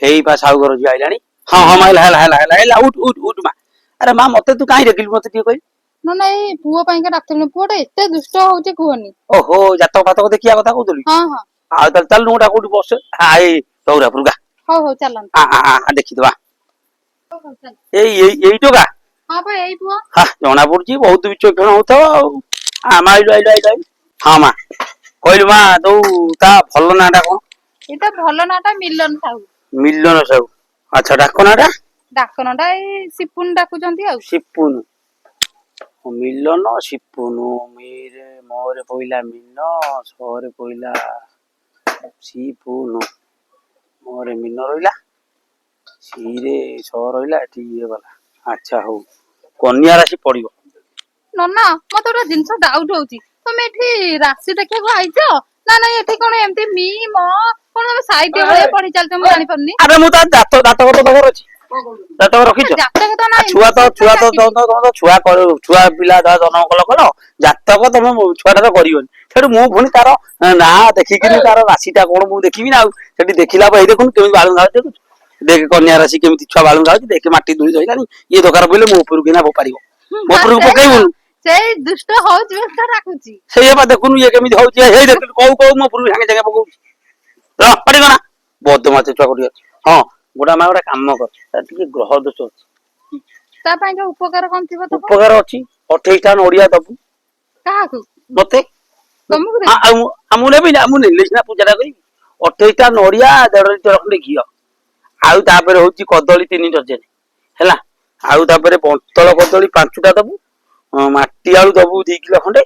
हेई बा साहू घर जी आइलानी हां हां माइला हला हला हला हला उठ उठ उठ मा अरे मां मते तू काई रखिल मते टिके कहि ना ना एई पुओ ପାଇଁ का डाक्टर पुओटा एते दुष्ट होଉଛି कुहनी। ओहो जातक फातक देखिया कथा कहतली हां हां आ चल चल नुडा कोठी बस हाय तौरा पुरगा हो हो चलन आ देखि दवा हो हो चल एई टोका हां भाई एई पुओ हा जना पड़ची बहुत विचक्षण होतो आ माइलो आइलो आइलो हां मा कहलु मा तू ता भलो नाटा कोन एटा ଭଲ ନାଟା ମିଲନ ସାହୁ मिलन साहू अच्छा डाको नाटा ଡାକନଟା ଏଇ ସିପୁନ ଡାକୁଛନ୍ତି ଆଉ सिपुन मिलन सिपुन मेरे मोरे पइला मिन सोरे पइला सिपुन मोरे मिन रहिला सीरे सो रहिला एठी ये वाला अच्छा हो कन्या राशि पड़िबो ନନା ମତେ ଗୋଟେ ଜିନିଷ ଡାଉଟ ହଉଛି ତମେ ଏଠି ରାଶି ଦେଖିବାକୁ ଆଇଛ ନା ନାଇଁ ଏଠି କଣ ଏମିତି ମି ମ କଣ ତମେ ସାହିତ୍ୟ ଭଳିଆ ପଢି ଚାଲିଛ ମୁଁ ଜାଣିପାରୁନି। अरे मु ता दात तो तबर अछि दात रखिछ ଜାତକ ତ ନାହିଁ छुआ तो छुआ तो ଡାକିବି। छुआ छुआ पिला दा जन्म कल कल जातक तमे छुआटा तो करियोनी सेठु मु भुनी तार ना देखिकिनी तार राशिटा कोन मु देखिबी ना सेठी देखिला बई देखुन केमि बाळु गाउ देखु देख कन्या राशि केमि छुआ बाळु गाउ देख माटी दुली धइलानी ये दोकार पइले मु उपरु किना बोपारिबो मो उपरु पकेइबुन ସେଇ ଦୁଷ୍ଟ ହଉଛି ବୋଲି ତ ଡାକୁଛି। सेय बा देखुन ये केमि होउची हे देख कहू कहू मो उपरु सांगे सांगे पकौ र पड़ी गना बदमाश छुआ कोठी हां गोडा मा गोडा काम कर तार टिके ग्रह दोष अछि ତା ପାଇଁ का ଉପକାର କଣ ଥିବ ତ ଉପକାର ଅଛି 28 ଟା नडिया दबु କାହାକୁ मते ତମକୁ ଦେ ଆମୁ नेबी ना हमु नेले सिना पूजाटा करी 28 टा नडिया 1.5 लिटर खंडे घियो आउ तापर होउची कदली 3 डजन हैला आउ तापर बंतळ कदली 5 टा दबु माटी आलू दबु 2 किलो खंडे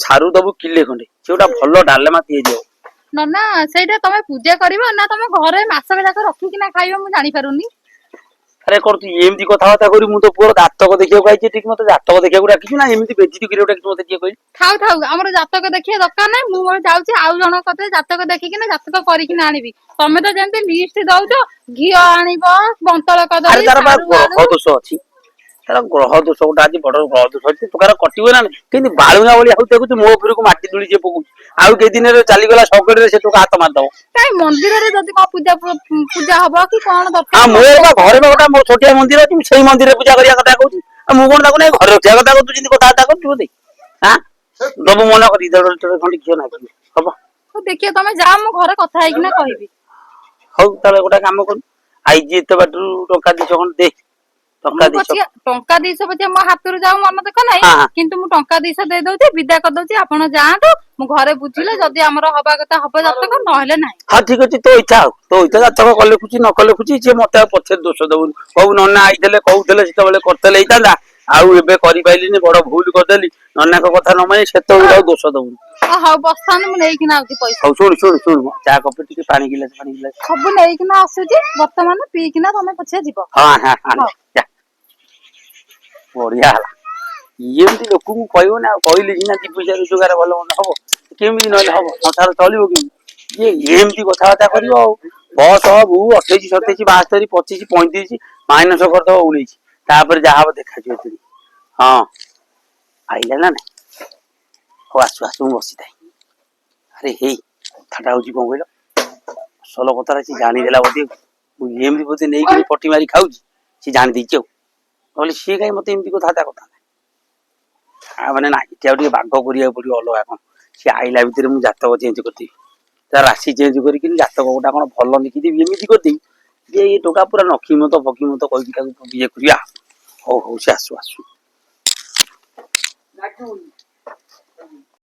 सारू दबु किले खंडे सेउटा भलो डालेमा तिए दियो ନନା ସେଇଟା ତମେ ପୂଜା କରିବ ନା ତମ ଘରେ ମାସକ ଯାକ ରଖିକିନା ଖାଇବ ମୁଁ ଜାଣି ପାରୁନି। अरे कर तू एमती कथाबार्ता करी मु तो पुअर जातक देखिବାକୁ आइछि ठीक मते जातक देखिବାକୁ डाकिछु ना एमती बेजिति करियो डाकिछु मते किए कहि ଥାଉ ଥାଉ ଆମର ଜାତକ ଦେଖିବା ଦରକାର ନାହିଁ ମୁଁ ମୋର ଯାଉଛି ଆଉ ଜଣଙ୍କ କତିରେ ଜାତକ ଦେଖିକିନା ଜାତକ କରିକିନା ଆଣିବି। ତମେ ତ ଯେମିତି ଲିଷ୍ଟ ଦଉଛ ଘିଅ ଆଣିବ ବନ୍ତଳ अरे କଦଳୀ तार बा ସାରୁ ଆଳୁ ग्रह दोष अछि तार ग्रह दोष गोटा आज बड़ ग्रह दोष अछि तुकार कटिबो ना किंतु बाळुगा बळी हाउ देखु मो उपरକୁ माटी दुली जे पकु आउ के दिन रे चाली गला सकड़े से तो हाथ मार दबो କାଇଁ ମନ୍ଦିରରେ ଯଦି କଣ ପୂଜା हब कि कौन हां दरकार मोर बा घरे में गोटा मो छोटिया मंदिर अछि सेही मंदिर रे पूजा करिया कथा कहू आ मु कोन ताको नै घरे रखिया कथा कहू जिंदी कथा कथा कहू दे हां दबु मना करी दड़ खंडी कियो ना हबो देखिए तमे जा मु घरे कथा ହେଇକିନା କହିବି। हौ ताले गोटा काम करू आइजी एते बाटरू टका दिछ खंड दे टका ମୁଁ दिछ ପଛିକା ଟଙ୍କା 200 ପଛେ ମୋ ହାତରୁ ଯାଉ ମନ ଦେଖ ନାହିଁ हां हां କିନ୍ତୁ ମୁଁ ଟଙ୍କା 200 ଦେଇ ଦଉଛି ବିଦା କରି ଦଉଛି ଆପଣ ଯାଆନ୍ତୁ ମୁଁ ଘରେ ବୁଝିଲେ ଯଦି ଆମର ହବା କଥା ହବ ଜାତକ ନହେଲେ ନାହିଁ। हाँ ठीक अच्छे तो इच्छा हो तो इच्छा जातक कले खुची न कले खुची सी मत पछे दोष दबुनि कहू नना आईते कहते से करते होता आउ एबे करि पाइलिनी बड़ भूल करदेली नना कथा न मानी से दोष दबुनि ହଉ ବସ୍ତାନି ମୁଁ ନେଇକିନା ଆଉଛି ପଇସା हौ शुण शुण शुण चा कपे टिके पानी गिलास ସବୁ ନେଇକିନା ଆସୁଛି ବର୍ତ୍ତମାନ ପିଇକିନା ତମେ ପଛେ ଯିବ। हाँ हाँ हाँ ହଉ जा बढ़िया हला एमती लोक को कहबो ना कहले सिना दी पैसा रोजगार भलो मन हबो केमि नले हबो संसार चलिबो कि ये एमती कथाबार्ता करियो बस हबु 28 27 72 25 35 माइनस कर दो 19 तापर जा हबो देखा जियो हां आइला ना हो आसु आसु बसी थाई अरे हे कथाटा होची कोन कहलो असल कथा रे जानि देला बदी मु एमती बदी नै कि पट्टी मारी खाउची सी जानि दैची कहले सी काई मते एमती कथा आ माने ना इटा टिके बाग करिया पड़ियो अलगा कोन सी आइला भितर मु जातक चेंज करती ता राशि चेंज करिकिन जातक गोटा कोन भलो लिखि देबी एमिति करती जे ये टोका पूरा नखी मत पकी मत कहि ताको बिए करिया हो हो से आसु आसु